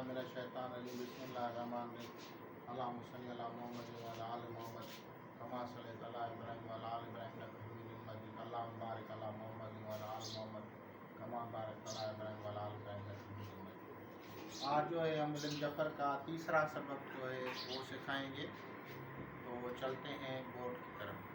बिल्लाहि मिनश शैतानिर रजीम बिस्मिल्लाहिर्रहमानिर रहीम अल्लाहुम्मा सल्लि अला मुहम्मद व अला आलि मुहम्मद कमा सल्लैता अला इब्राहीम व अला आलि इब्राहीम इन्नका हमीदुम मजीद अल्लाहुम्मा बारिक अला मुहम्मद व अला आलि मुहम्मद कमा बारकता अला इब्राहीम व अला आलि इब्राहीम इन्नका हमीदुम मजीद। आज जो है हम इल्म जफ़र का तीसरा सबक जो है वो सिखाएंगे, तो चलते हैं बोर्ड की तरफ।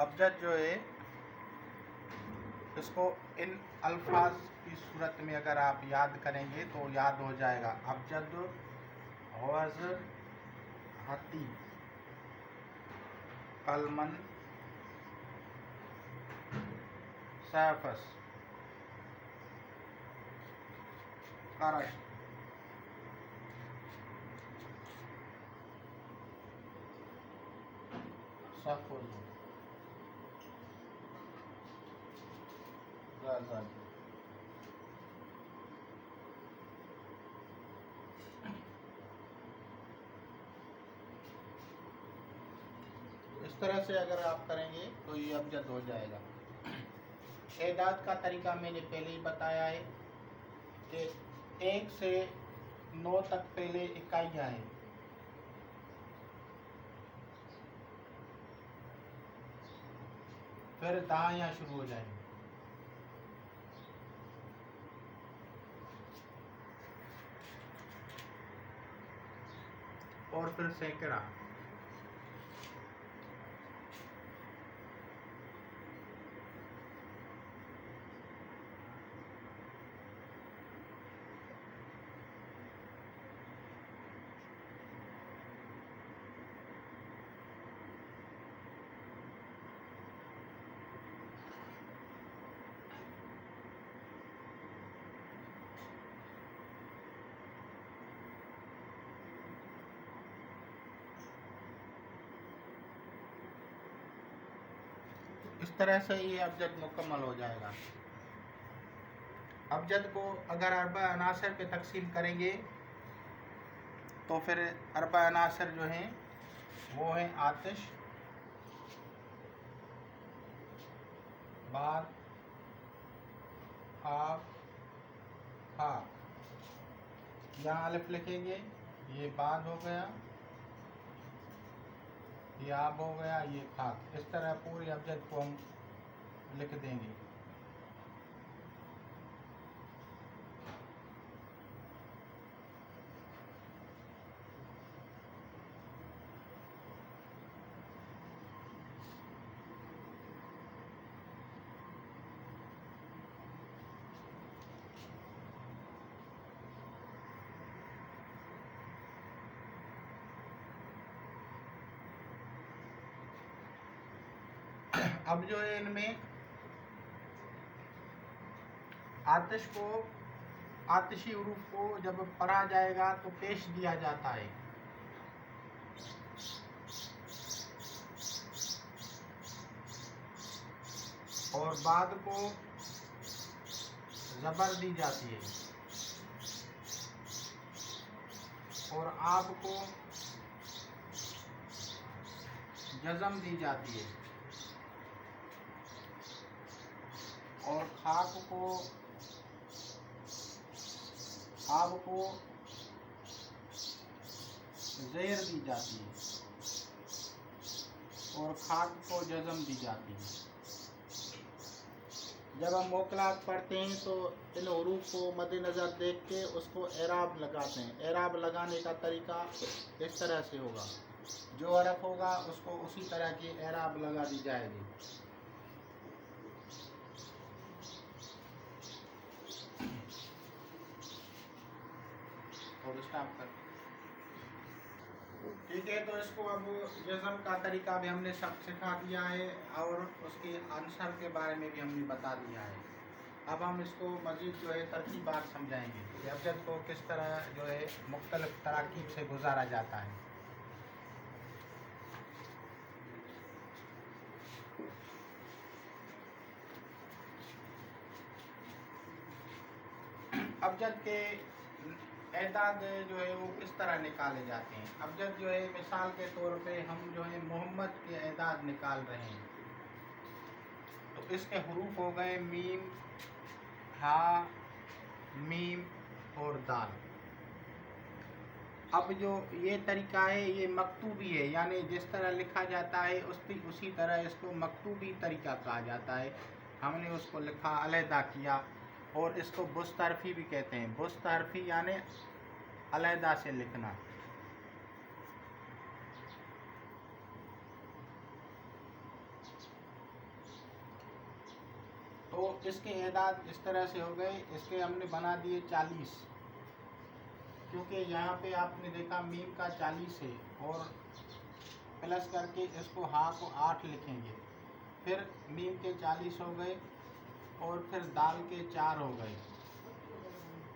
अबजद जो है इसको इन अल्फाज की सूरत में अगर आप याद करेंगे तो याद हो जाएगा। अबजद वज़्र हती कलमन सैफस करश सफुल गज़ल। इस तरह से अगर आप करेंगे तो ये अबजद हो जाएगा। एदाद का तरीका मैंने पहले ही बताया है कि 1 से 9 तक पहले इकाइयाँ हैं, फिर दहाइयाँ शुरू हो जाएंगी। और फिर सैकड़ा। इस तरह से ये अबजद मुकम्मल हो जाएगा। अबजद को अगर अरबा अनासर पे तकसीम करेंगे तो फिर अरबा अनासर जो हैं वो हैं आतिश, बाद, आग, खाक। यहाँ अलिफ लिखेंगे, ये बाद हो गया, ये आब हो गया, ये खाक। इस तरह पूरी अबजद को हम लिख देंगे। अब जो है इनमें आतिश को, आतिशी हुरूफ को जब पढ़ा जाएगा तो पेश दिया जाता है, और बाद को ज़बर दी जाती है, और आप को जज़म दी जाती है, और खाक को, आब को ज़ेर दी जाती है, और खाक को जज़म दी जाती है। जब हम मोकलात पढ़ते हैं तो इन हुरूफ को मद्देनज़र देख के उसको एराब लगाते हैं। एराब लगाने का तरीका इस तरह से होगा, जो हरफ होगा उसको उसी तरह की एराब लगा दी जाएगी। और स्टॉप कर ठीक है, तो इसको अब जज़म का तरीका भी हमने सब सिखा दिया है और उसके आंसर के बारे में भी हमने बता दिया है। अब हम इसको मज़ीद जो है तरकीबात समझाएंगे कि अबजद को किस तरह जो है मुख्तलिफ तराकीब से गुजारा जाता है। अबजद के एदाद जो है वो किस तरह निकाले जाते हैं। अबजद जो है मिसाल के तौर पे हम जो है मोहम्मद के एदाद निकाल रहे हैं, तो इसके हरूफ हो गए मीम, हा, मीम और दाल। अब जो ये तरीका है ये मकतूबी है, यानी जिस तरह लिखा जाता है उसी तरह इसको मकतूबी तरीका कहा जाता है। हमने उसको लिखा, अलहदा किया, और इसको बुस्तरफी भी कहते हैं। बुस्तरफी यानी अलहदा से लिखना। तो इसके एदाद इस तरह से हो गए। इसके हमने बना दिए 40, क्योंकि यहाँ पे आपने देखा मीम का 40 है और प्लस करके इसको हा को 8 लिखेंगे, फिर मीम के 40 हो गए और फिर दाल के 4 हो गए।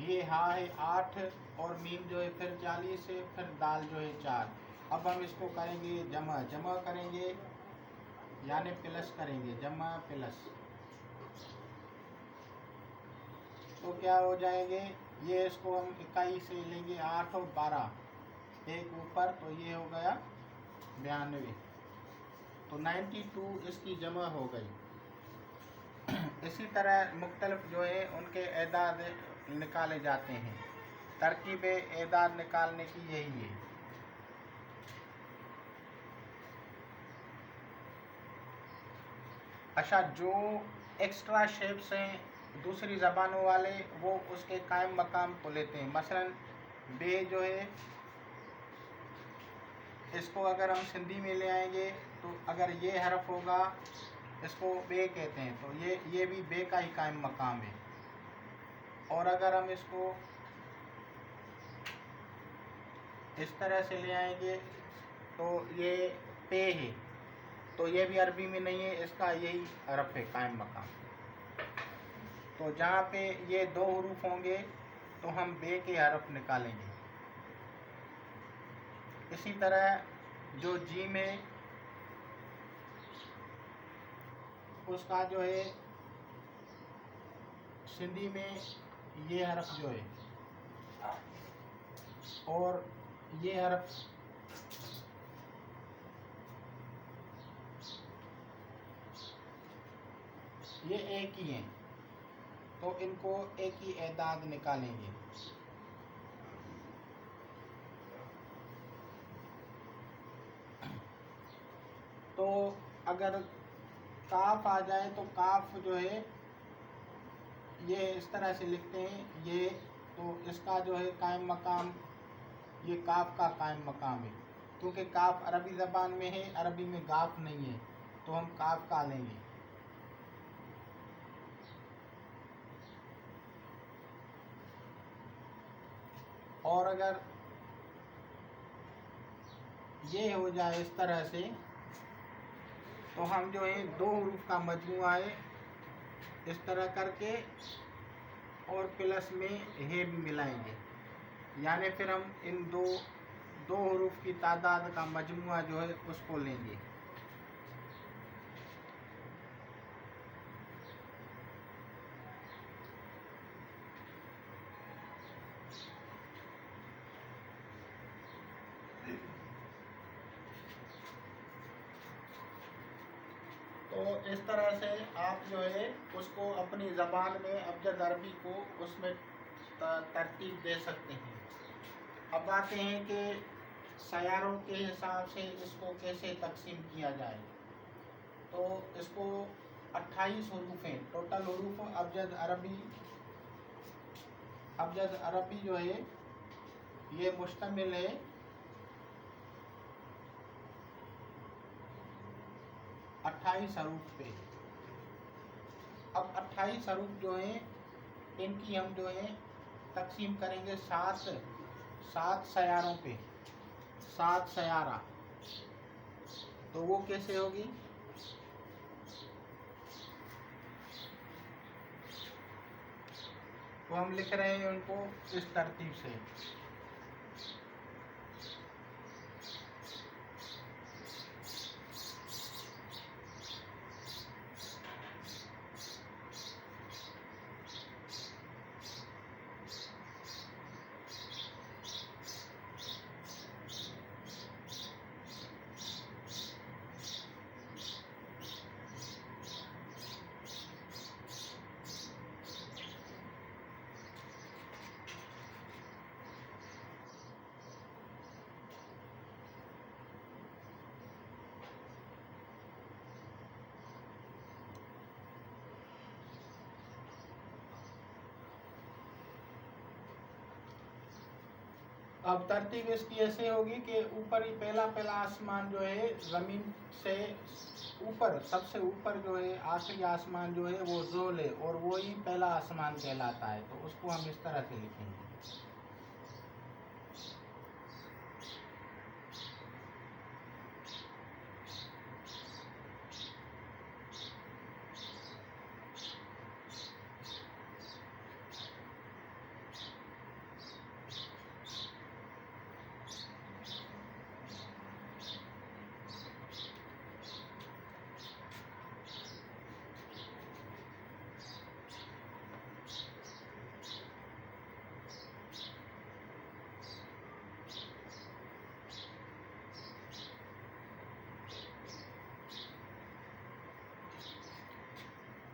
ये हा है 8 और मीम जो है फिर 40 है, फिर दाल जो है 4। अब हम इसको करेंगे जमा करेंगे, यानी प्लस करेंगे, जमा प्लस। तो क्या हो जाएंगे, ये इसको हम इकाई से लेंगे, 8 और 12 एक ऊपर, तो ये हो गया 92। तो 92 इसकी जमा हो गई। इसी तरह मुख्तलिफ जो है उनके एदाद निकाले जाते हैं। तरकीब एदाद निकालने की यही है। अच्छा, जो एक्स्ट्रा शेप्स हैं दूसरी ज़बानों वाले, वो उसके कायम मकाम को लेते हैं। मसलन बे जो है, इसको अगर हम सिंधी में ले आएंगे तो अगर ये हरफ होगा इसको बे कहते हैं, तो ये भी बे का ही कायम मकाम है। और अगर हम इसको इस तरह से ले आएंगे तो ये पे है, तो ये भी अरबी में नहीं है, इसका यही हरफ है कायम मकाम। तो जहाँ पे ये 2 हरूफ होंगे तो हम बे के हरफ निकालेंगे। इसी तरह जो जीम है उसका जो है सिंधी में ये हरफ जो है, और ये हरफ ये एक ही हैं, तो इनको एक ही एदाद निकालेंगे। तो अगर काफ आ जाए तो काफ जो है ये इस तरह से लिखते हैं ये, तो इसका जो है कायम मकाम ये काफ का कायम मकाम है, क्योंकि काफ अरबी ज़बान में है, अरबी में गाफ नहीं है, तो हम काफ का लेंगे। और अगर ये हो जाए इस तरह से, तो हम जो है 2 हरूफ का मजमूआ है इस तरह करके और प्लस में हे भी मिलाएंगे, यानी फिर हम इन दो हरूफ की तादाद का मजमूआ जो है उसको लेंगे। तो इस तरह से आप जो है उसको अपनी ज़बान में अबजद अरबी को उसमें तरतीब दे सकते हैं। अब आते हैं कि सयारों के हिसाब से इसको कैसे तकसीम किया जाए। तो इसको 28 हरूफ हैं टोटल हरूफ। अबजद अरबी जो है ये मुश्तमिल है 28 हरूफ पे। अब 28 हरूफ जो हैं इनकी हम जो है तकसीम करेंगे 7 सयारों पे। 7 सयारा, तो वो कैसे होगी? तो हम लिख रहे हैं उनको इस तरतीब से। अब तरतीब इसकी ऐसे होगी कि ऊपर ही पहला आसमान जो है ज़मीन से ऊपर, सबसे ऊपर जो है आखिरी आसमान जो है वो ज़ोल है, और वो ही पहला आसमान कहलाता है। तो उसको हम इस तरह से लिखेंगे।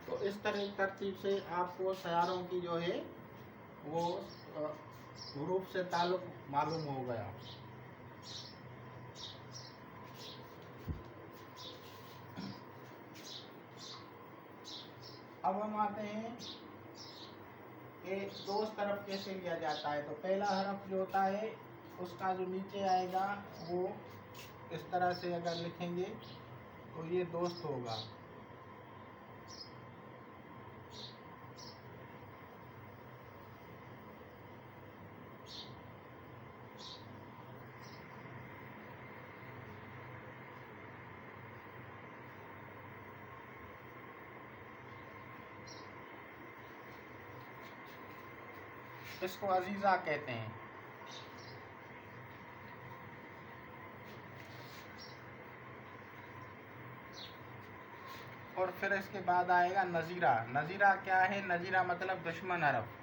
तो इस तरतीब से आपको सयारों की जो है वो हरूफ से ताल्लुक मालूम हो गया। अब हम आते हैं कि दोस्त तरफ कैसे लिया जाता है। तो पहला हरफ जो होता है उसका जो नीचे आएगा वो इस तरह से अगर लिखेंगे तो ये दोस्त होगा। इसको अजीज़ा कहते हैं। और फिर इसके बाद आएगा नज़ीरा। नज़ीरा क्या है? नज़ीरा मतलब दुश्मन हरफ।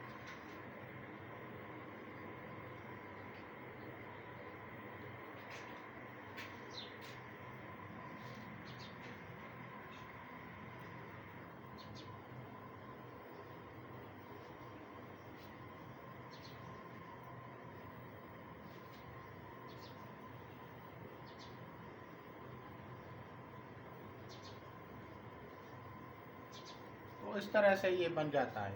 तो इस तरह से ये बन जाता है।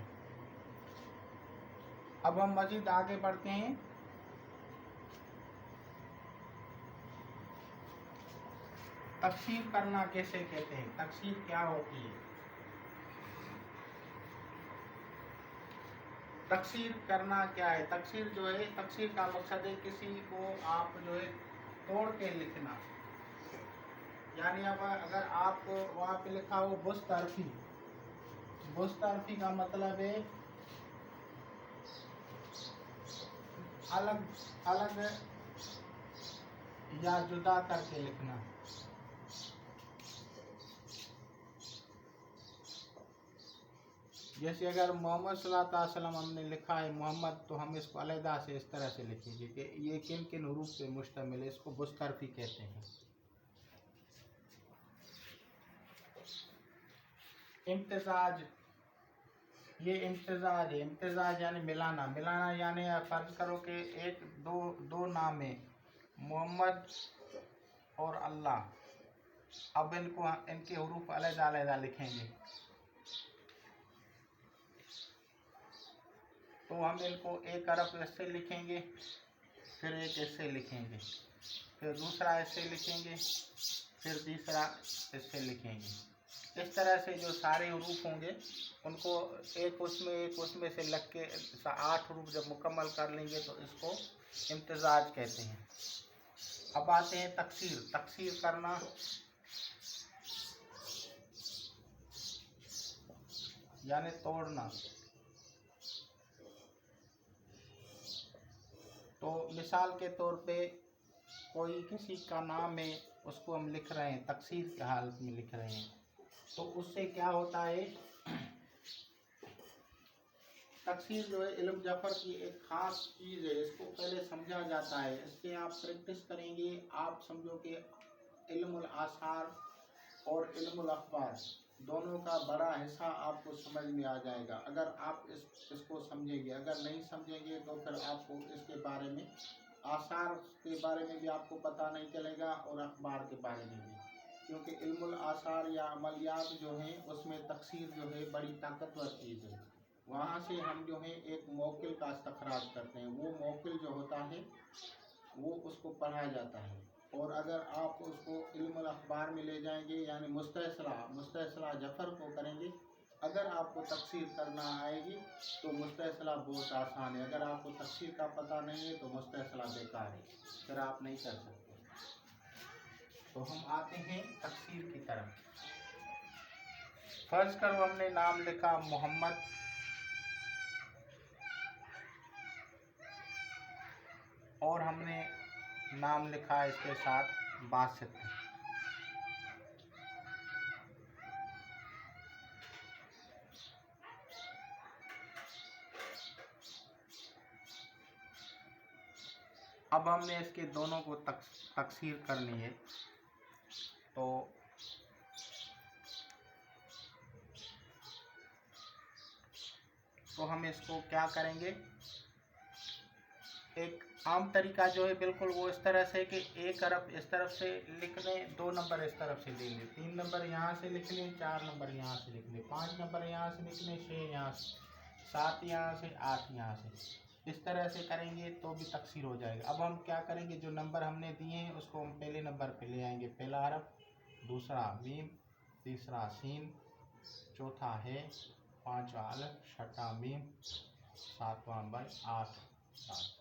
अब हम मजीद आगे बढ़ते हैं। तकसीर करना कैसे कहते हैं? तकसीर क्या होती है? तकसीर करना क्या है? तकसीर जो है, तकसीर का मकसद है किसी को आप जो है तोड़ के लिखना। यानी अब अगर आप वहाँ पे लिखा हो बुस्तरफी, बुस्तरफी का मतलब है अलग अलग या जुदा करके लिखना। जैसे अगर मोहम्मद सल्लल्लाहु अलैहि वसल्लम हमने लिखा है मोहम्मद, तो हम इसको अलहदा से इस तरह से लिखेंगे कि ये किन किन हरूफ पे मुश्तमिल है। इसको बुस्तरफी कहते हैं। इम्तिजाज, ये इम्तिजाज है। इम्तिजाज यानी मिलाना। मिलाना यानी फ़र्ज करो कि एक दो नाम है, मोहम्मद और अल्लाह। अब इनके हरूफ अलहदा अलहदा लिखेंगे। तो हम इनको एक हरफ ऐसे लिखेंगे, फिर एक ऐसे लिखेंगे, फिर दूसरा ऐसे लिखेंगे, फिर तीसरा ऐसे लिखेंगे। इस तरह से जो सारे हरूफ होंगे उनको एक उसमें से लग के 8 हरूफ जब मुकम्मल कर लेंगे तो इसको इम्तिजाज कहते हैं। अब आते हैं तकसीर। तकसीर करना यानी तोड़ना। तो मिसाल के तौर पे कोई किसी का नाम है, उसको हम लिख रहे हैं, तकसीर की हालत में लिख रहे हैं, तो उससे क्या होता है, तकसीर जो है इल्म जफ़र की एक ख़ास चीज़ है। इसको पहले समझा जाता है, इसके आप प्रैक्टिस करेंगे, आप समझो कि इल्मुल आसार और इल्मुल अखबार दोनों का बड़ा हिस्सा आपको समझ में आ जाएगा अगर आप इसको समझेंगे। अगर नहीं समझेंगे तो फिर आपको इसके बारे में, आसार के बारे में भी आपको पता नहीं चलेगा और अखबार के बारे में भी, क्योंकि इल्मुल आसार या अमलियात जो हैं उसमें तकसीर जो है बड़ी ताकतवर चीज़ है। वहाँ से हम जो है एक मौकिल का इस्तखराज करते हैं, वो मौकिल जो होता है वो उसको पढ़ा जाता है। और अगर आप उसको इल्मुल अखबार में ले जाएंगे यानी मुस्तसला जफ़र को करेंगे, अगर आपको तफसीर करना आएगी तो मुस्तसला बहुत आसान है। अगर आपको तफसीर का पता नहीं है तो मुस्तसला बेकार है, फिर आप नहीं कर सकते। तो हम आते हैं तफसीर की तरफ। फर्ज करो हमने नाम लिखा मोहम्मद, और हमने नाम लिखा इसके साथ बासित। अब हमने इसके दोनों को तकसीर करनी है। तो हम इसको क्या करेंगे, एक आम तरीका जो है बिल्कुल वो इस तरह से कि एक अरब इस तरफ से लिख लें, 2 नंबर इस तरफ से ले लें, 3 नंबर यहाँ से लिख लें, 4 नंबर यहाँ से लिख लें, 5 नंबर यहाँ से लिख लें, 6 यहाँ से, 7 यहाँ से, 8 यहाँ से। इस तरह से करेंगे तो भी तकसीर हो जाएगा। अब हम क्या करेंगे, जो नंबर हमने दिए हैं उसको हम पहले नंबर पे ले आएंगे। पहला हरफ, दूसरा मीम, तीसरा सीन, चौथा है, पाँचवा अलफ, छठा मीम, सातवां नंबर 8 7।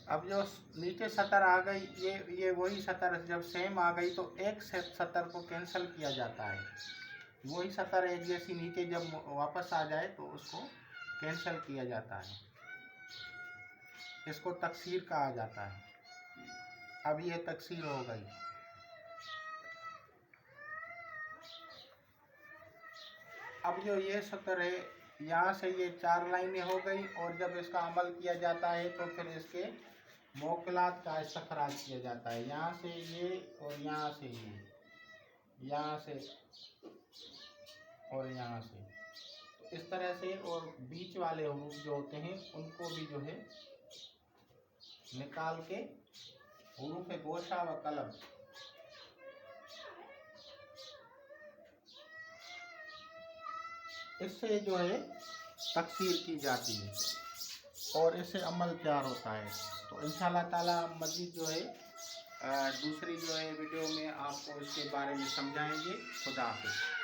अब जो नीचे सतर आ गई, ये वही सतर जब सेम आ गई तो एक सतर को कैंसिल किया जाता है। वही सतर एक जैसी नीचे जब वापस आ जाए तो उसको कैंसिल किया जाता है, इसको तकसीर कहा जाता है। अब ये तकसीर हो गई। अब जो ये सतर है, यहाँ से ये 4 लाइनें हो गई, और जब इसका अमल किया जाता है तो फिर इसके मौकिलात का इस्तखराज किया जाता है। यहाँ से ये और यहाँ से ये, यहाँ से और यहाँ से, तो इस तरह से। और बीच वाले हुरूफ जो होते हैं उनको भी जो है निकाल के हुरूफ गोशा व कलम, इससे जो है तकसीर की जाती है और इससे अमल तैयार होता है। तो इंशाअल्लाह ताला मज़ीद जो है दूसरी जो है वीडियो में आपको इसके बारे में समझाएंगे। खुदा हाफ़िज़।